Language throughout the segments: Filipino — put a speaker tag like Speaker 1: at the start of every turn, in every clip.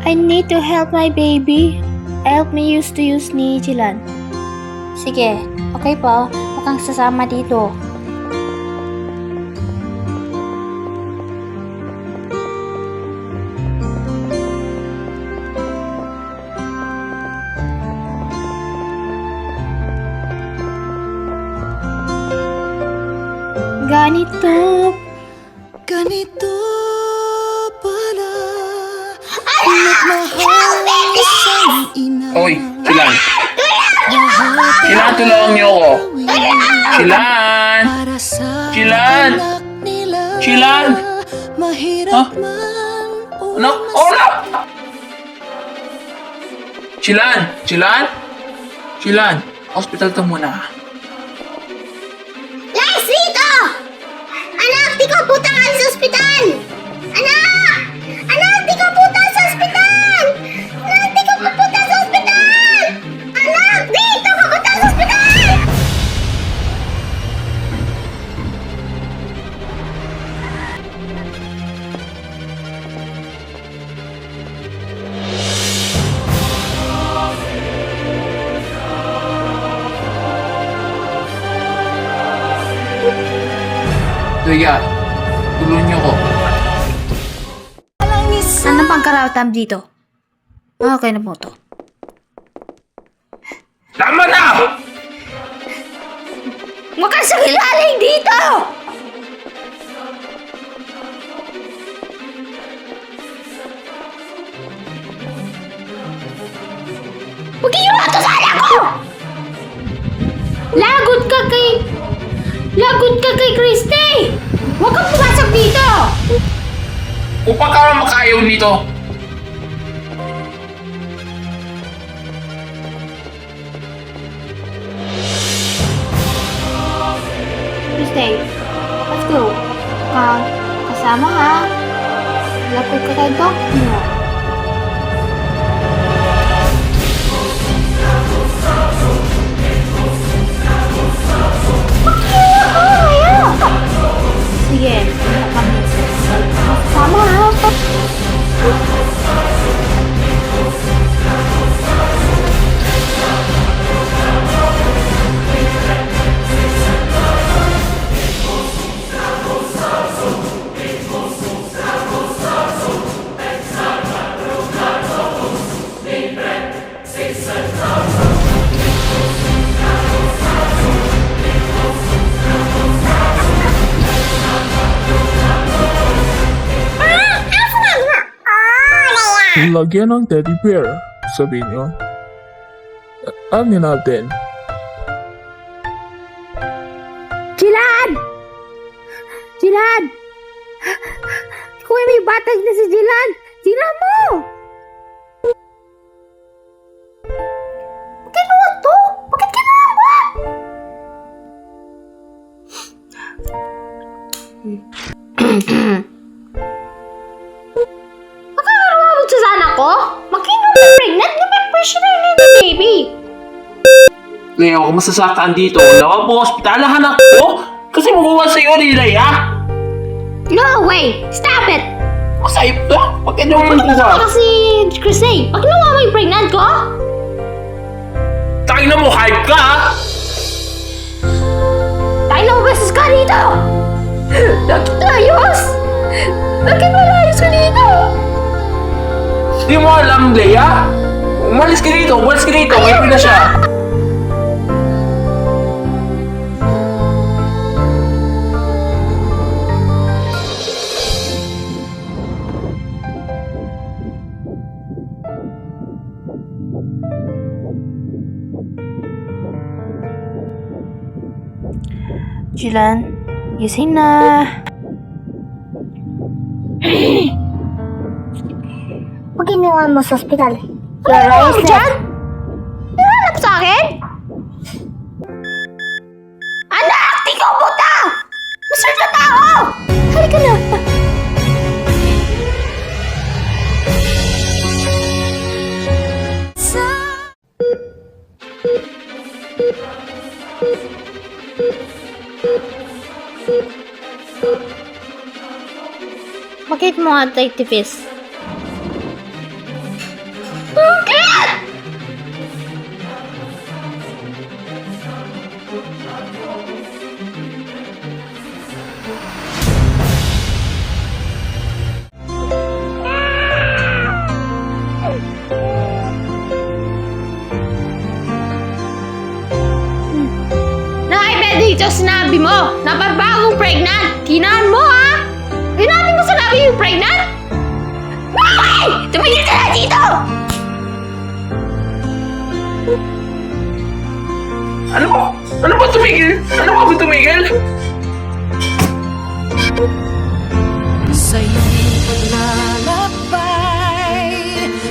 Speaker 1: I need to help my baby. Help me to use ni Jilan. Sige, okay po. Mukhang sasama dito. Ganito
Speaker 2: pala nagmahal isang ina.
Speaker 3: Oy, Chilan! Chilan, tulungan niyo ako! Chilan!
Speaker 2: Para sa
Speaker 3: Chilan!
Speaker 2: anak nila,
Speaker 3: Chilan!
Speaker 2: mahirap
Speaker 3: Huh?
Speaker 2: man o
Speaker 3: Anak! Ola! Chilan! Chilan! Chilan! Hospital to muna.
Speaker 4: Guys, dito! Anak, di ka putangan sa ospital! Anak! Anak, di ka putangan sa ospital! Anak, di ka pupunta sa ospital! Anak, dito ka pupunta sa ospital!
Speaker 3: Kuya, tulungan niyo ako.
Speaker 1: Ano pang karaotam dito? Okay na po to.
Speaker 3: Tama na!
Speaker 1: Huwag kang sakilaling dito! Huwag kayo ato sa anak ko! Lagot ka kay Christy! Huwag kang pumasok dito!
Speaker 3: Upang ka naman makayaw nito.
Speaker 1: Christy, let's go. Kasama ha. Lagot ka kay Doc mo. Sige, wala kami. Sama ha.
Speaker 5: Lagyan ng teddy bear, sabi niyo. Amin natin.
Speaker 1: Jilan! Jilan! Kung may batag na si Jilan, Jilan mo! Bakit mo to? Bakit ginawa? Makakarawa mo sa sana ko? Makino ka pregnant? Na-pressure na yun yung baby.
Speaker 3: Leo, kung masasakaan dito, nawa po ospitalahan ako kasi mabuwan sa'yo ni Leia.
Speaker 1: No way! Stop it!
Speaker 3: Masayip to. Bakit yung
Speaker 1: Ano
Speaker 3: mga
Speaker 1: kasi Chrissy? Pag nawa mo yung pregnant ko?
Speaker 3: tayo na mo, hype ka ha?
Speaker 1: Tayo na beses ka dito! Bakit ayos? Bakit malayos ka dito?
Speaker 3: Di mo alam, Leia? Umalis ka dito, ngayon na siya.
Speaker 1: Jilan, gising na.
Speaker 4: Pag ginawa mo sa ospital,
Speaker 1: Ano mo dyan? Nahanap sa akin? Anak! Di ka puta! Masar na tao! Halika na! Bakit mo nga activist? Dito sinabi mo na bagong pregnant. Tinaan mo ha? Hinati mo sinabi yung pregnant? Bakit? Tumigil ka na dito!
Speaker 3: Ano ba? Ano ba tumigil? Ano ba tumigil?
Speaker 2: Sa'yo'y paglalakbay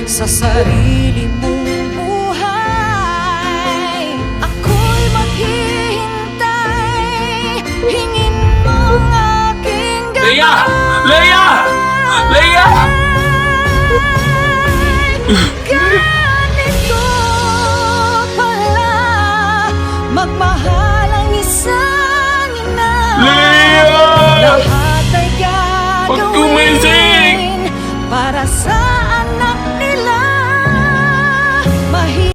Speaker 2: sa sarili mong buhay. Ako'y maghihintay, hingin mo ang aking
Speaker 3: Leia! Leia! Leia!
Speaker 2: ganito pala magmahal ang isang ina.
Speaker 3: Leia!
Speaker 2: Lahat